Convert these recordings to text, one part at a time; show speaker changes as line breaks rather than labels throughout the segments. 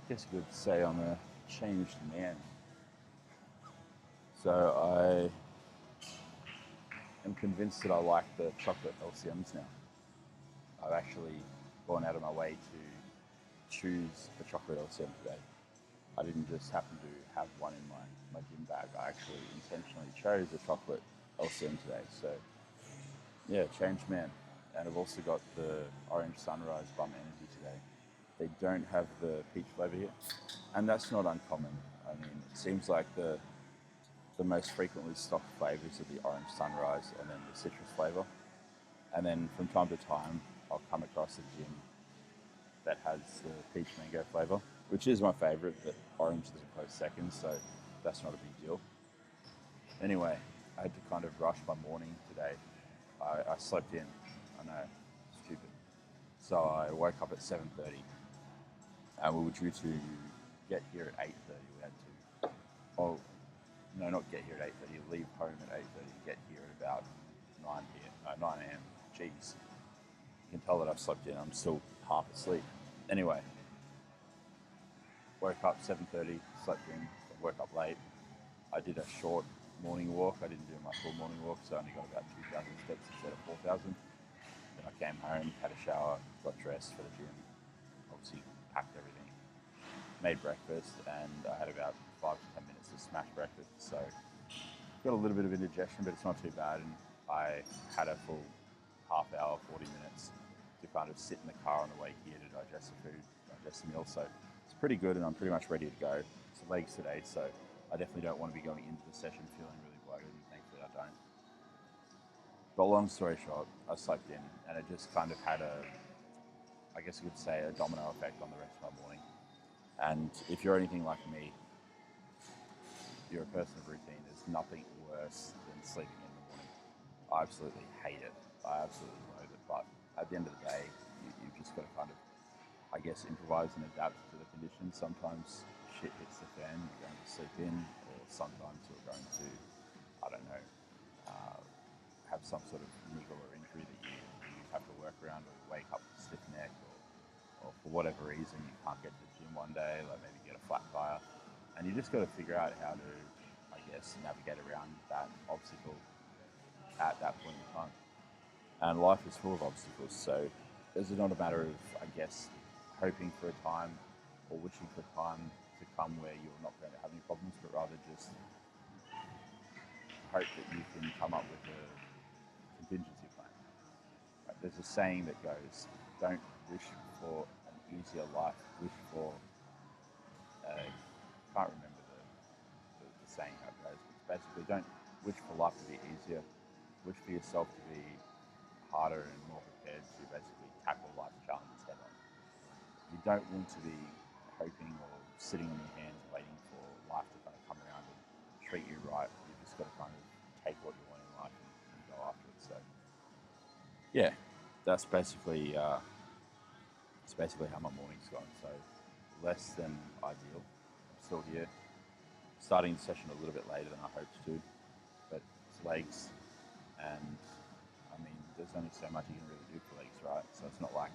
guess you could say I'm a changed man. So I am convinced that I like the chocolate LCMs now. I've actually gone out of my way to choose the chocolate LCM today. I didn't just happen to have one in my gym bag. I actually intentionally chose a chocolate LCM today. So yeah, changed man. And I've also got the orange sunrise bum energy today. They don't have the peach flavor here, and that's not uncommon. I mean, it seems like the most frequently stocked flavors are the orange sunrise and then the citrus flavor. And then from time to time, I'll come across a gym that has the peach mango flavor, which is my favorite, but orange is a close second, so that's not a big deal. Anyway, I had to kind of rush my morning today. I slept in. I know, stupid. So I woke up at 7:30, and we were due to get here at 8:30. We had to, oh, no, not get here at 8:30. Leave home at 8:30. Get here at about 9 a.m. Jeez, you can tell that I've slept in. I'm still half asleep. Anyway, woke up 7:30, slept in, woke up late. I did a short morning walk. I didn't do my full morning walk, so I only got about 2,000 steps instead of 4,000. Then I came home, had a shower, got dressed for the gym, obviously packed everything, made breakfast, and I had about 5 to 10 minutes to smash breakfast. So got a little bit of indigestion, but it's not too bad. And I had a full half hour, 40 minutes to kind of sit in the car on the way here to digest the food, digest the meal. So it's pretty good, and I'm pretty much ready to go. It's legs today, so I definitely don't want to be going into the session feeling really bloated, and thankfully I don't. But long story short, I slept in, and it just kind of had I guess you could say, a domino effect on the rest of my morning. And if you're anything like me, you're a person of routine. There's nothing worse than sleeping in the morning. I absolutely hate it. I absolutely loathe it. But at the end of the day, you've just got to kind of, I guess, improvise and adapt to the conditions. Sometimes shit hits the fan, you're going to sleep in, or sometimes you're going to, I don't know, have some sort of niggle or injury that you have to work around, or you wake up with a stiff neck, or for whatever reason you can't get to the gym one day, like maybe you get a flat tire. And you just got to figure out how to, I guess, navigate around that obstacle at that point in time. And life is full of obstacles, so it's not a matter of, I guess, hoping for a time or wishing for a time to come where you're not going to have any problems, but rather just hope that you can come up with a contingency plan. Right? There's a saying that goes, don't wish for an easier life, wish for, can't remember the saying how it goes, but it's basically don't wish for life to be easier, wish for yourself to be harder and more prepared to basically tackle life's challenges head on. You don't want to be hoping or sitting on your hands waiting for life to kind of come around and treat you right. You've just got to kind of take what you want in life and go after it. So yeah, that's basically how my morning's gone. So less than ideal. I'm still here, starting the session a little bit later than I hoped to, but it's legs, and I mean, there's only so much you can really do for legs, right? So it's not like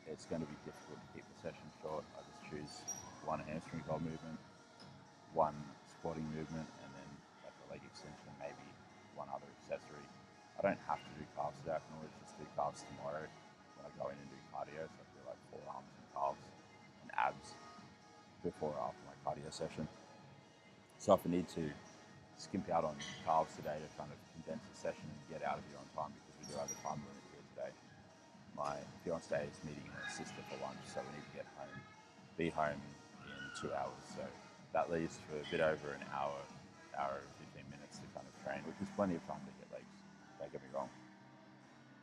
it's going to be difficult to keep the session short. I just choose one hamstring curl movement, one squatting movement, and then like a leg extension, maybe one other accessory. I don't have to do calves today. I can always just do calves tomorrow when I go in and do cardio. So I do like forearms and calves and abs before or after my cardio session. So if I need to skimp out on calves today to kind of condense the session and get out of here on time, because we do have a time limit here today. My fiance is meeting her sister for lunch, so we need to be home in 2 hours. So that leaves for a bit over an hour and 15 minutes to kind of train, which is plenty of time to get legs, don't get me wrong.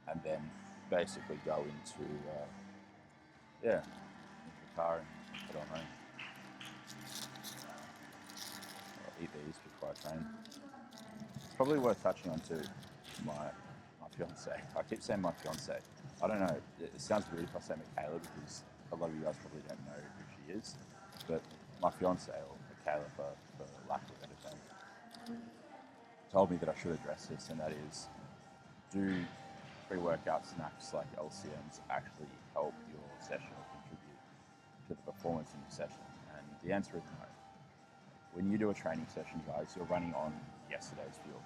And then basically go into the car and head on home. I'll eat these before I train. It's probably worth touching on too, my fiance. I keep saying my fiance. I don't know, it sounds weird if I say Michaela, because a lot of you guys probably don't know who she is, but my fiance, or Michaela for lack of a better term, told me that I should address this, and that is, do pre-workout snacks like LCMs actually help your session or contribute to at the performance in your session? And the answer is no. When you do a training session, guys, you're running on yesterday's fuel.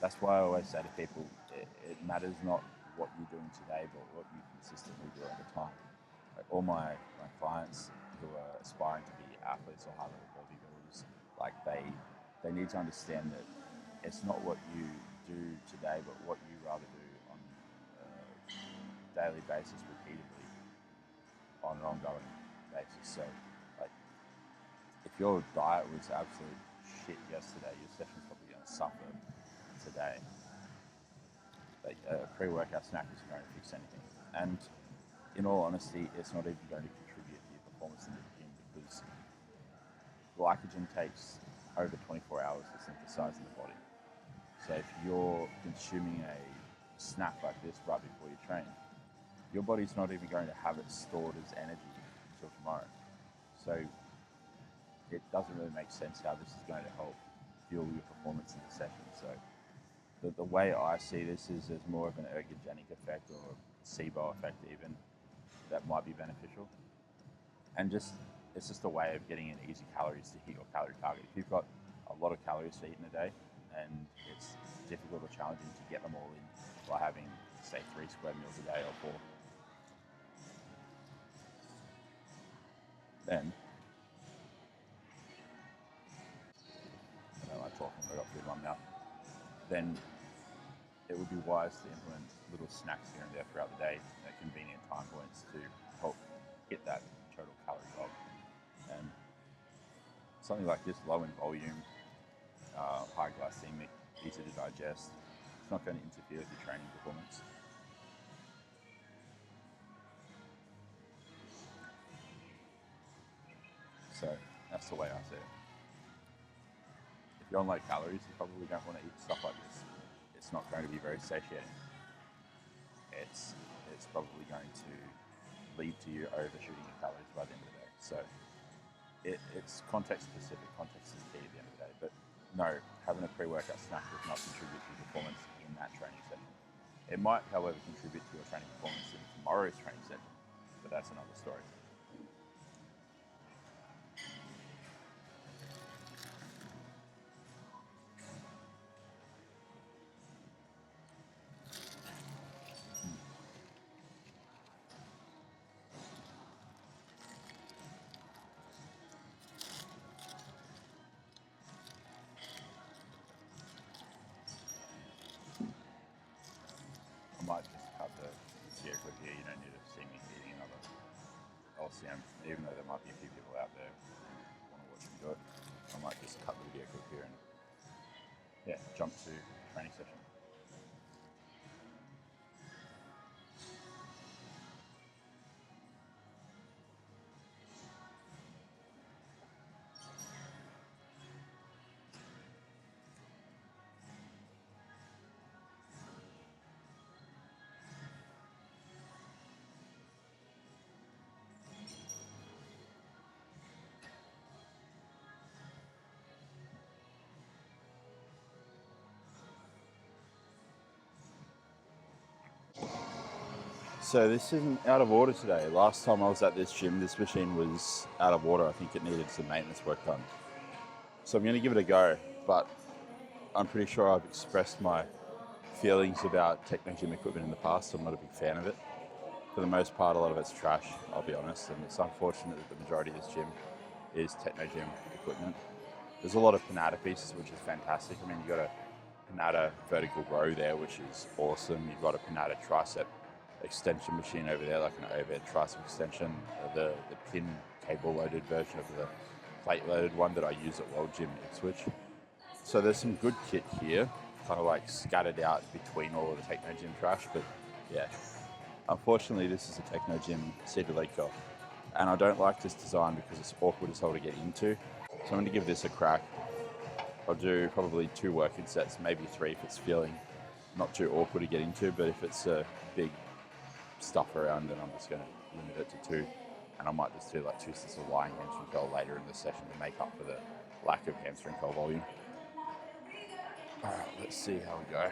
That's why I always say to people, it matters not what you're doing today, but what you consistently do over time. Like all my clients who are aspiring to be athletes or high-level bodybuilders, like they need to understand that it's not what you do today, but what you rather do on a daily basis, repeatedly, on an ongoing basis. So, like, if your diet was absolute shit yesterday, your session's probably going to suffer today. Like, a pre-workout snack isn't going to fix anything. And in all honesty, it's not even going to contribute to your performance in the gym because glycogen takes over 24 hours to synthesize in the body. So if you're consuming a snack like this right before you train, your body's not even going to have it stored as energy until tomorrow. So it doesn't really make sense how this is going to help fuel your performance in the session. So the way I see this is there's more of an ergogenic effect or a SIBO effect even that might be beneficial. And it's just a way of getting in easy calories to hit your calorie target. If you've got a lot of calories to eat in a day and it's difficult or challenging to get them all in by having, say, 3 square meals a day or 4, then I don't like talking, I got food in my mouth. Then it would be wise to implement little snacks here and there throughout the day at convenient time points to help hit that total calorie goal. And something like this, low in volume, high glycemic, easy to digest, it's not going to interfere with your training performance. So that's the way I see it. If you're on low calories, you probably don't want to eat stuff like this. It's not going to be very satiating. It's probably going to lead to you overshooting your calories by the end of the day. So it's context specific. Context is key at the end of the day. But no, having a pre-workout snack does not contribute to your performance in that training session. It might, however, contribute to your training performance in tomorrow's training session, but that's another story. I might just cut the video clip here. You don't need to see me eating another LCM, even though there might be a few people out there who want to watch me do it. I might just cut the video clip here and jump to training session. So this isn't out of order today. Last time I was at this gym, this machine was out of order. I think it needed some maintenance work done. So I'm going to give it a go, but I'm pretty sure I've expressed my feelings about techno gym equipment in the past. So I'm not a big fan of it. For the most part, a lot of it's trash, I'll be honest, and it's unfortunate that the majority of this gym is techno gym equipment. There's a lot of Panada pieces, which is fantastic. I mean, you've got a Panada vertical row there, which is awesome. You've got a Panada tricep extension machine over there, like an overhead tricep extension, the pin cable loaded version of the plate loaded one that I use at World Gym Ipswich. So there's some good kit here, kind of like scattered out between all of the techno gym trash, but yeah. Unfortunately, this is a techno gym seated leg curl, and I don't like this design because it's awkward as hell to get into. So I'm going to give this a crack. I'll do probably 2 working sets, maybe 3 if it's feeling not too awkward to get into, but if it's a big stuff around, then I'm just going to limit it to 2, and I might just do like 2 sets of lying hamstring curl later in the session to make up for the lack of hamstring curl volume. Alright, let's see how we go.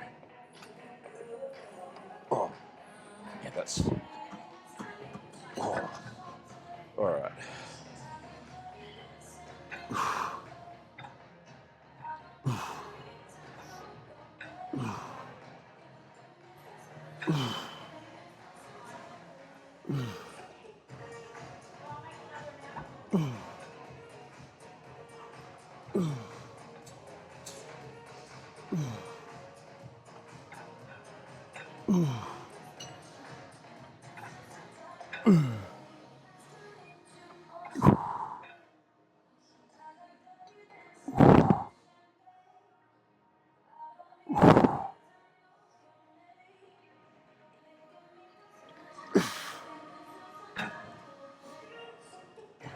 Oh, yeah, that's... Oh. Alright.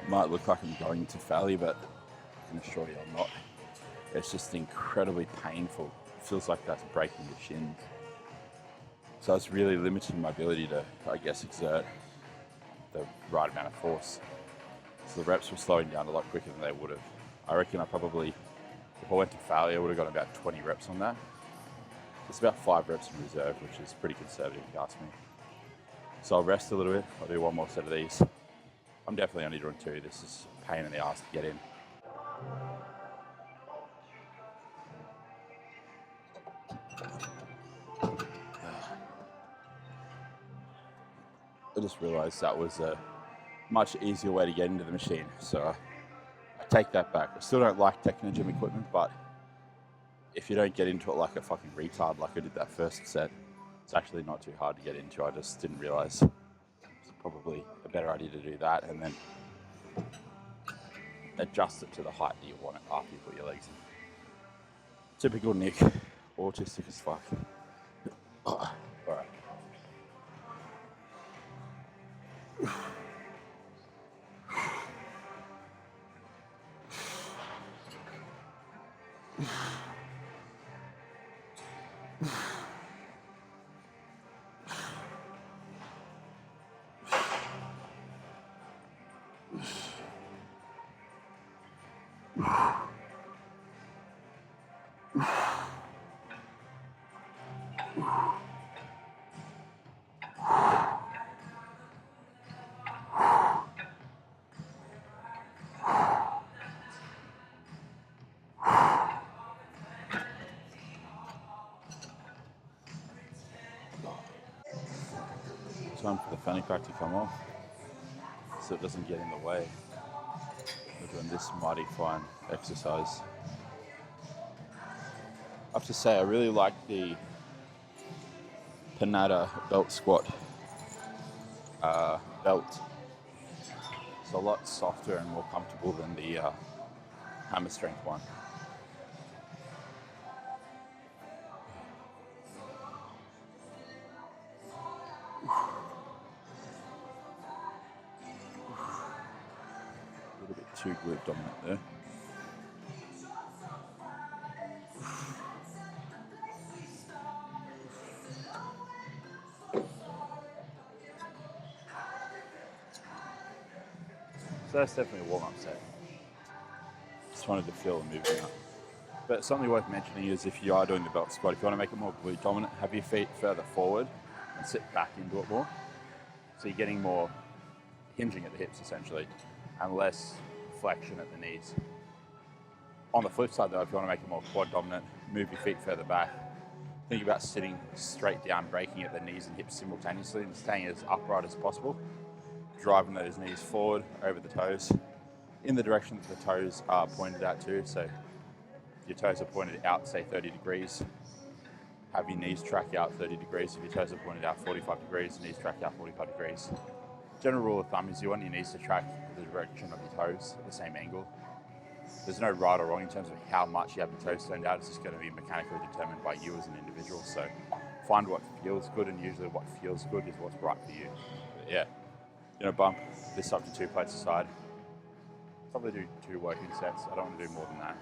Might look like I'm going to failure, but I can assure you I'm not. It's just incredibly painful. It feels like that's breaking your shins. So it's really limiting my ability to, I guess, exert the right amount of force. So the reps were slowing down a lot quicker than they would have. I reckon I probably, if I went to failure, I would have got about 20 reps on that. It's about 5 reps in reserve, which is pretty conservative if you ask me. So I'll rest a little bit. I'll do one more set of these. I'm definitely only doing 2. This is a pain in the ass to get in. I just realized that was a much easier way to get into the machine. So I take that back. I still don't like Technogym equipment, but if you don't get into it like a fucking retard like I did that first set, it's actually not too hard to get into. I just didn't realize it's probably a better idea to do that and then adjust it to the height that you want it after you put your legs in. Typical Nick, autistic as fuck. All right. Time for the fanny pack to come off so it doesn't get in the way. We're doing this mighty fine exercise. I have to say I really like the Panada belt squat belt. It's a lot softer and more comfortable than the hammer strength one. A little bit too glute dominant there. So that's definitely a warm-up set. Just wanted to feel the movement up. But something worth mentioning is if you are doing the belt squat, if you want to make it more glute dominant, have your feet further forward and sit back into it more. So you're getting more hinging at the hips essentially, and less flexion at the knees. On the flip side though, if you want to make it more quad dominant, move your feet further back. Think about sitting straight down, breaking at the knees and hips simultaneously and staying as upright as possible. Driving those knees forward over the toes in the direction that the toes are pointed out to. So your toes are pointed out, say 30 degrees. Have your knees track out 30 degrees. If your toes are pointed out 45 degrees, knees track out 45 degrees. General rule of thumb is you want your knees to track the direction of your toes at the same angle. There's no right or wrong in terms of how much you have your toes turned out. It's just going to be mechanically determined by you as an individual. So find what feels good, and usually what feels good is what's right for you. But yeah, bump this up to 2 plates a side. Probably do 2 working sets. I don't want to do more than that.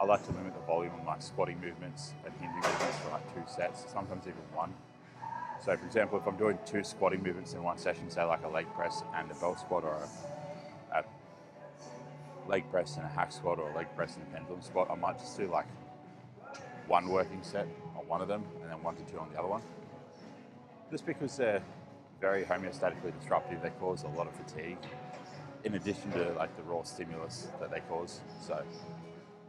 I like to limit the volume on my squatting movements and hinging movements for like 2 sets, sometimes even 1. So for example, if I'm doing 2 squatting movements in one session, say like a leg press and a belt squat, or a leg press and a hack squat, or a leg press and a pendulum squat, I might just do like 1 working set on one of them and then 1 to 2 on the other one. Just because they're very homeostatically disruptive, they cause a lot of fatigue. in addition to like the raw stimulus that they cause. So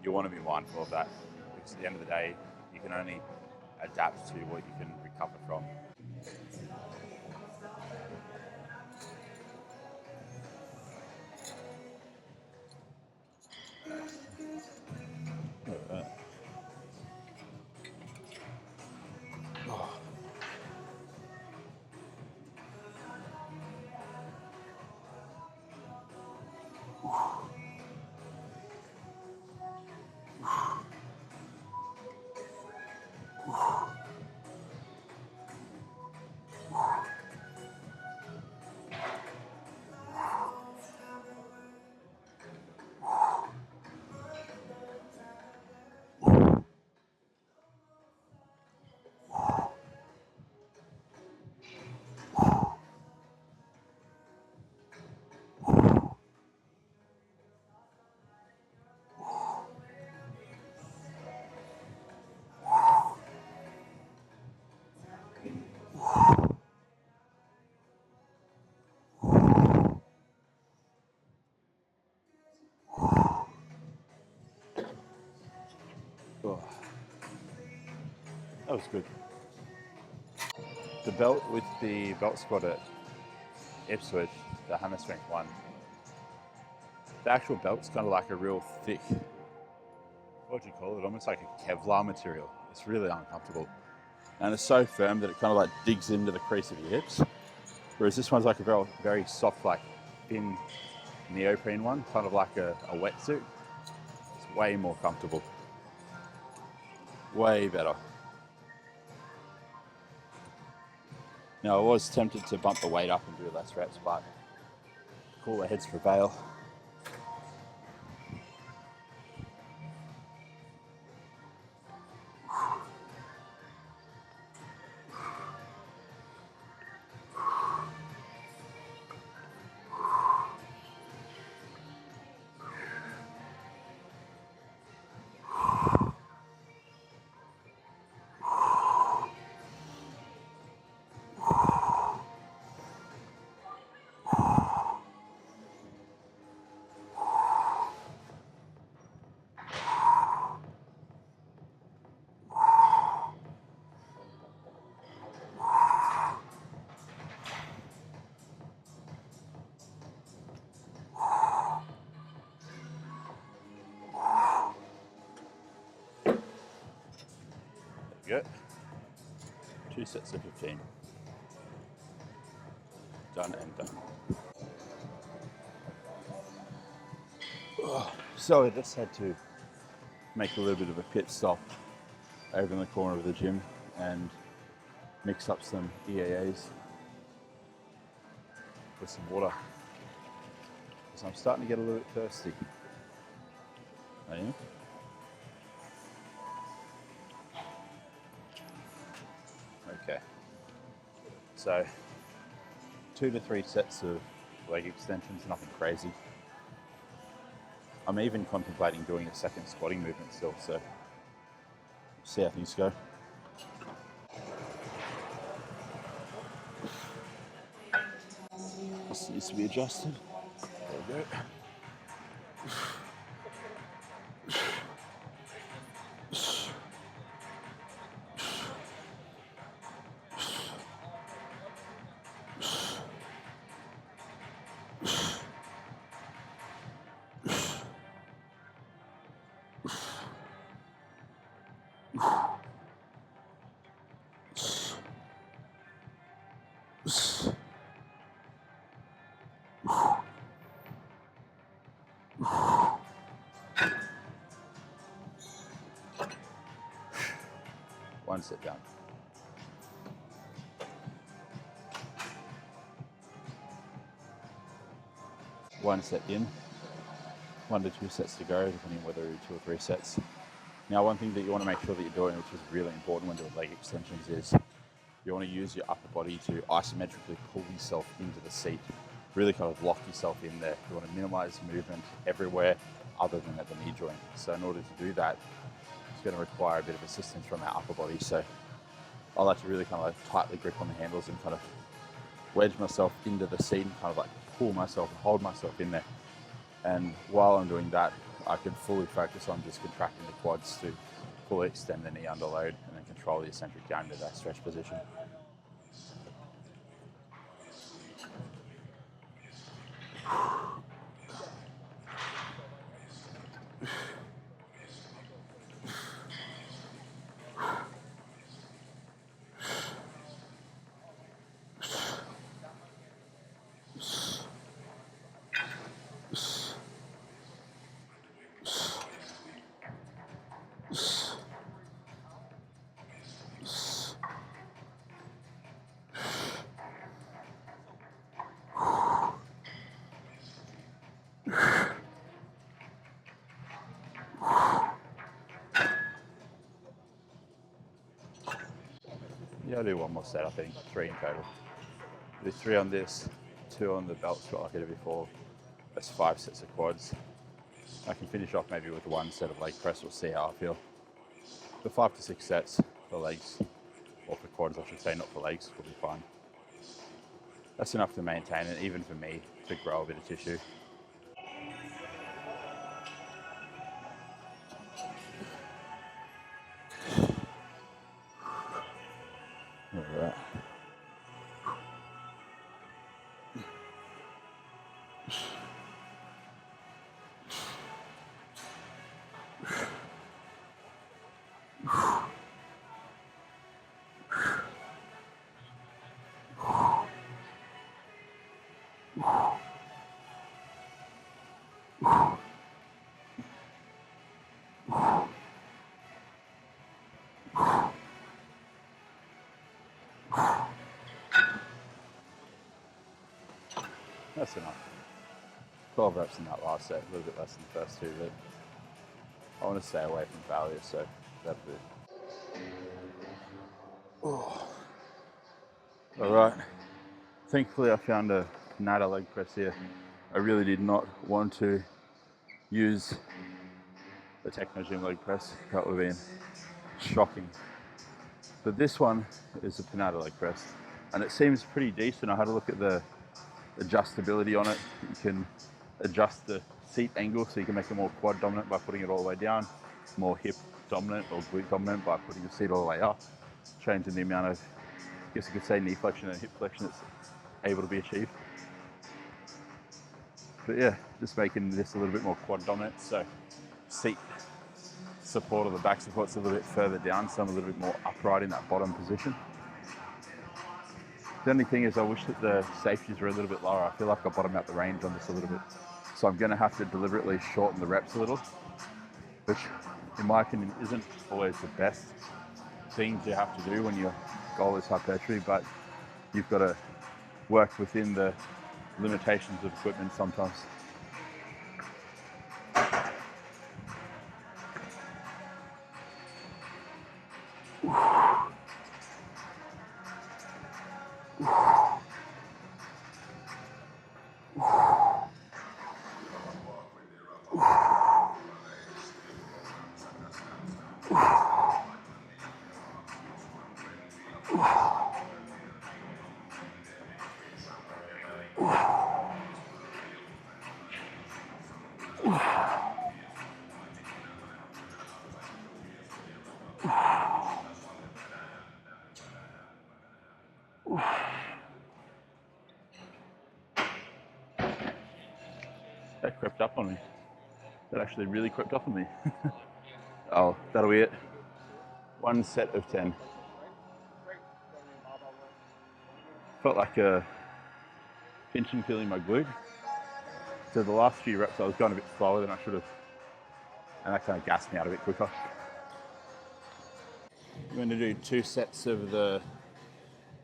you want to be mindful of that, because at the end of the day, you can only adapt to what you can recover from. Oh, that was good. The belt with the belt squat at Ipswich, the hammer strength one, the actual belt's kind of like a real thick, what do you call it? Almost like a Kevlar material. It's really uncomfortable. And it's so firm that it kind of like digs into the crease of your hips. Whereas this one's like a very, very soft, like thin neoprene one, kind of like a wetsuit. It's way more comfortable. Way better. Now I was tempted to bump the weight up and do less reps, but cooler heads prevail. There we go. 2 sets of 15. Done and done. So I just had to make a little bit of a pit stop over in the corner of the gym and mix up some EAAs with some water, because I'm starting to get a little bit thirsty. I am. Okay. So 2 to 3 sets of leg extensions, nothing crazy. I'm even contemplating doing a second squatting movement still, so see how things go. This needs to be adjusted. There we go. One set down. One set in. 1 to 2 sets to go, depending on whether you do 2 or 3 sets. Now, one thing that you want to make sure that you're doing, which is really important when doing leg extensions, is you want to use your upper body to isometrically pull yourself into the seat. Really kind of lock yourself in there. You want to minimize movement everywhere other than at the knee joint. So in order to do that, it's going to require a bit of assistance from our upper body. So I like to really kind of like tightly grip on the handles and kind of wedge myself into the seat and kind of like pull myself and hold myself in there. And while I'm doing that, I can fully focus on just contracting the quads to fully extend the knee under load and then control the eccentric down to that stretch position. Yeah, I'll do one more set, I think, 3 in total. Do 3 on this, 2 on the belt squat like I did before. That's 5 sets of quads. I can finish off maybe with 1 set of leg press. We'll see how I feel. The 5 to 6 sets for legs, or for quads I should say, not for legs, will be fine. That's enough to maintain it, even for me, to grow a bit of tissue. All right. That's enough. 12 reps in that last set, a little bit less than the first 2, but I want to stay away from failure, so that'll do. Oh. All right. Thankfully, I found a nada leg press here. I really did not want to use the Technogym leg press. That would have been shocking. But this one is a Pinata leg press, and it seems pretty decent. I had a look at the adjustability on it. You can adjust the seat angle so you can make it more quad dominant by putting it all the way down, more hip dominant or glute dominant by putting the seat all the way up, changing the amount of, I guess you could say, knee flexion and hip flexion that's able to be achieved. But yeah, just making this a little bit more quad dominant, so seat support or the back support's a little bit further down, so I'm a little bit more upright in that bottom position. The only thing is I wish that the safeties were a little bit lower. I feel like I bottom out the range on this a little bit. So I'm going to have to deliberately shorten the reps a little, which in my opinion isn't always the best thing to have to do when your goal is hypertrophy, but you've got to work within the limitations of equipment sometimes. That crept up on me. That actually really crept up on me. Oh, that'll be it. 1 set of 10. Felt like a pinch and feeling my glute. So the last few reps I was going a bit slower than I should have. And that kind of gassed me out a bit quicker. I'm going to do 2 sets of the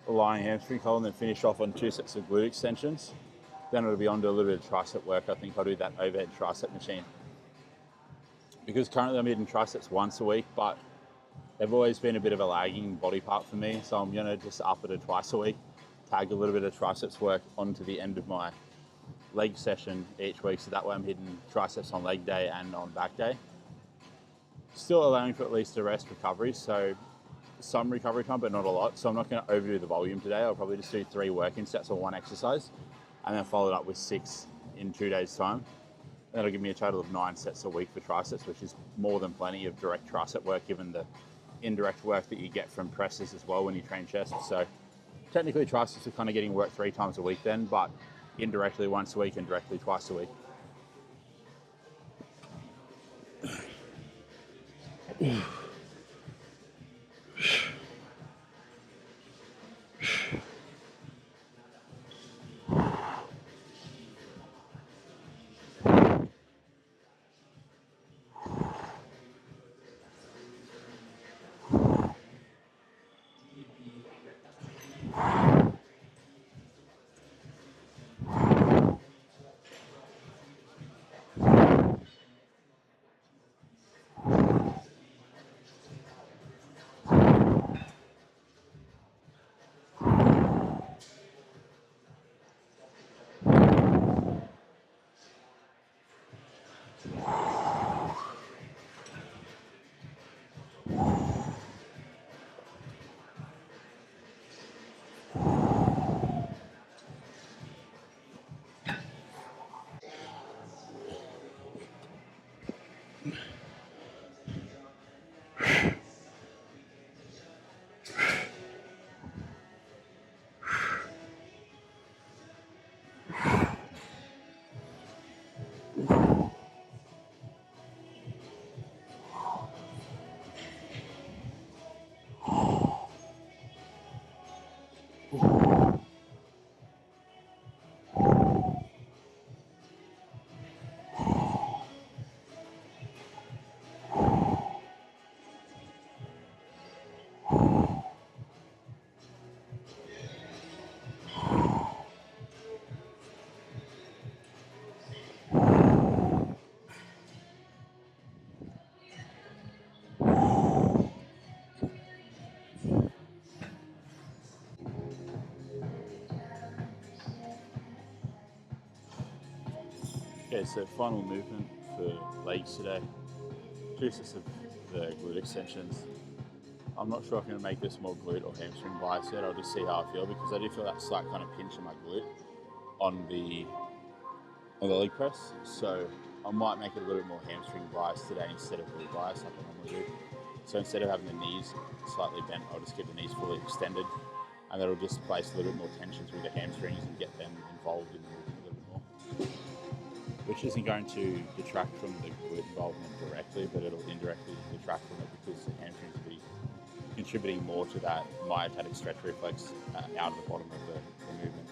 lying hamstring curl and then finish off on 2 sets of glute extensions. Then it'll be on to a little bit of tricep work. I think I'll do that overhead tricep machine. Because currently I'm hitting triceps once a week, but they've always been a bit of a lagging body part for me. So I'm going to just up it to twice a week, tag a little bit of triceps work onto the end of my leg session each week. So that way I'm hitting triceps on leg day and on back day. Still allowing for at least a rest recovery. So some recovery time, but not a lot. So I'm not going to overdo the volume today. I'll probably just do 3 working sets on 1 exercise. and then followed up with 6 in 2 days' time. That'll give me a total of 9 sets a week for triceps, which is more than plenty of direct tricep work, given the indirect work that you get from presses as well when you train chest. So technically triceps are kind of getting work 3 times a week then, but indirectly once a week and directly twice a week. Okay, so final movement for legs today. 2 sets of the glute extensions. I'm not sure if I'm going to make this more glute or hamstring bias yet. I'll just see how I feel, because I do feel that slight kind of pinch in my glute on the leg press. So I might make it a little bit more hamstring bias today instead of glute bias like I normally do. So instead of having the knees slightly bent, I'll just keep the knees fully extended, and that'll just place a little bit more tension through the hamstrings and get them involved in the movement a little bit more. Which isn't going to detract from the glute involvement directly, but it'll indirectly detract from it, because the hamstrings will be contributing more to that myotatic stretch reflex out of the bottom of the movement.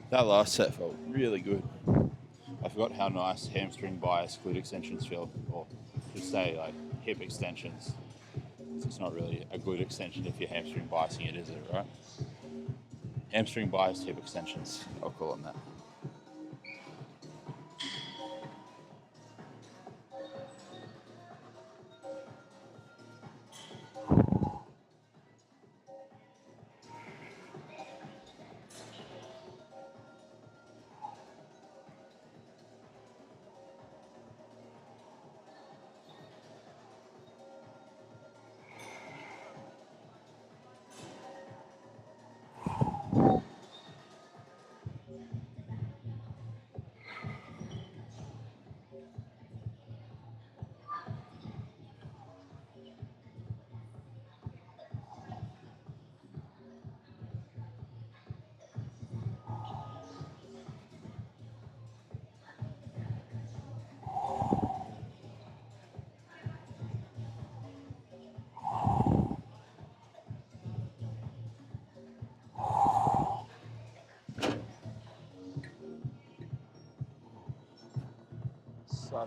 That last set felt really good. I forgot how nice hamstring bias glute extensions feel, or should say like hip extensions. It's not really a glute extension if you're hamstring biasing it, is it, right? Hamstring biased hip extensions, I'll call them that.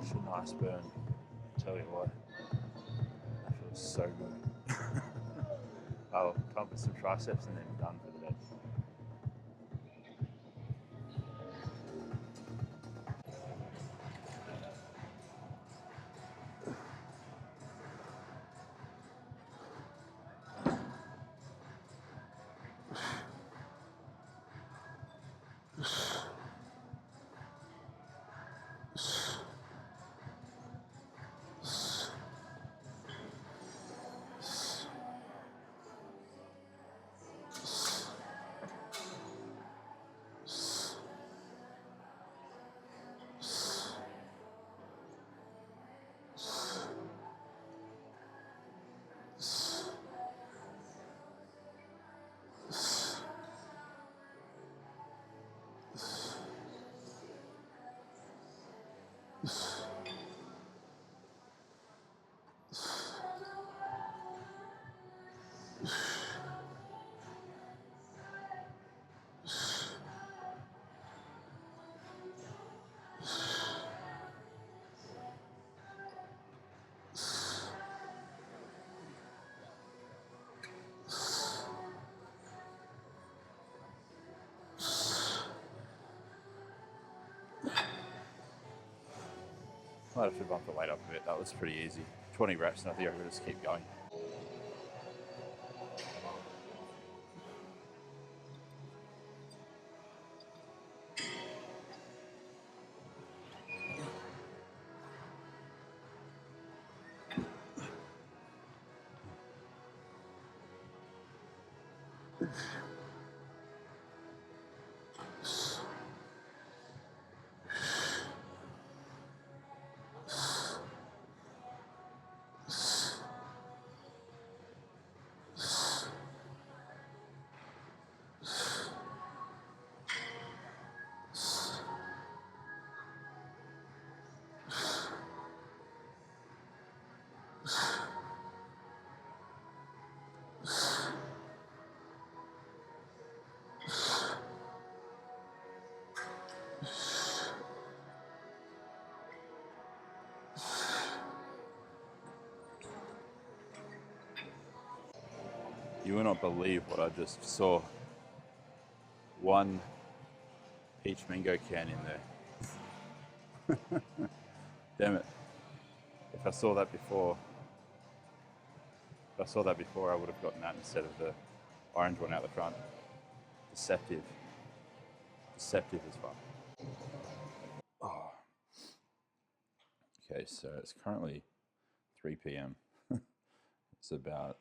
Such a nice burn. Tell you what, that feels so good. Oh, time for some triceps and then done for the day. Might have to bump the weight up a bit. That was pretty easy. 20 reps, and I think I could just keep going. You will not believe what I just saw. One peach mango can in there. Damn it. If I saw that before, I would have gotten that instead of the orange one out the front. Deceptive. Deceptive as fuck. Oh. Okay, so it's currently 3 p.m. It's about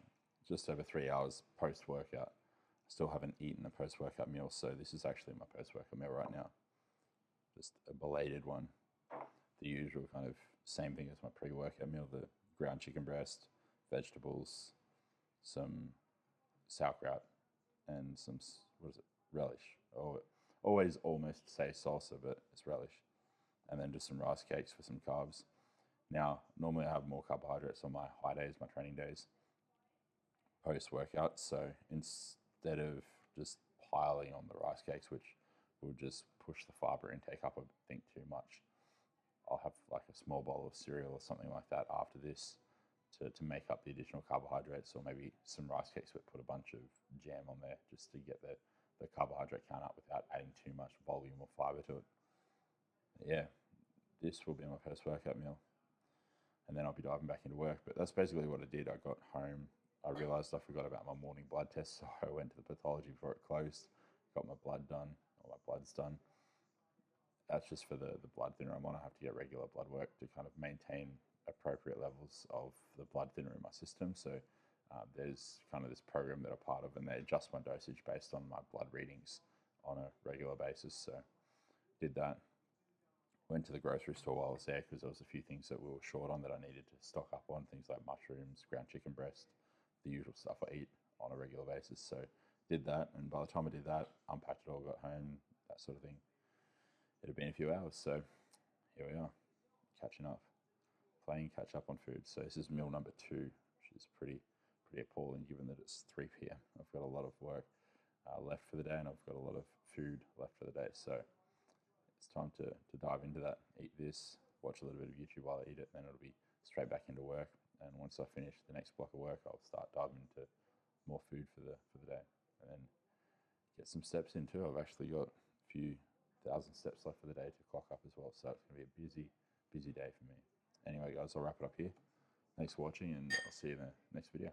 just over 3 hours post-workout. I still haven't eaten a post-workout meal, so this is actually my post-workout meal right now. Just a belated one. The usual kind of same thing as my pre-workout meal, the ground chicken breast, vegetables, some sauerkraut, and some, relish. Oh, always almost say salsa, but it's relish. And then just some rice cakes for some carbs. Now, normally I have more carbohydrates on my high days, my training days, post-workout. So instead of just piling on the rice cakes, which will just push the fiber intake up, I think, too much, I'll have like a small bowl of cereal or something like that after this to make up the additional carbohydrates, or maybe some rice cakes but put a bunch of jam on there just to get the carbohydrate count up without adding too much volume or fiber to it. Yeah, this will be my post-workout meal. And then I'll be diving back into work. But that's basically what I did. I got home, I realized I forgot about my morning blood test, so I went to the pathology before it closed, got my blood done, all my blood's done. That's just for the blood thinner I'm on. I have to get regular blood work to kind of maintain appropriate levels of the blood thinner in my system. So there's kind of this program that I'm part of, and they adjust my dosage based on my blood readings on a regular basis. So did that. Went to the grocery store while I was there because there was a few things that we were short on that I needed to stock up on, things like mushrooms, ground chicken breast, the usual stuff I eat on a regular basis. So did that, and by the time I did that, unpacked it all, got home, that sort of thing. It had been a few hours, so here we are, catching up, playing catch up on food. So this is meal number 2, which is pretty appalling given that it's 3 p.m. I've got a lot of work left for the day, and I've got a lot of food left for the day. So it's time to dive into that, eat this, watch a little bit of YouTube while I eat it. Then it'll be straight back into work. And once I finish the next block of work, I'll start diving into more food for the day, and then get some steps in too. I've actually got a few thousand steps left for the day to clock up as well. So it's going to be a busy day for me. Anyway, guys, I'll wrap it up here. Thanks for watching, and I'll see you in the next video.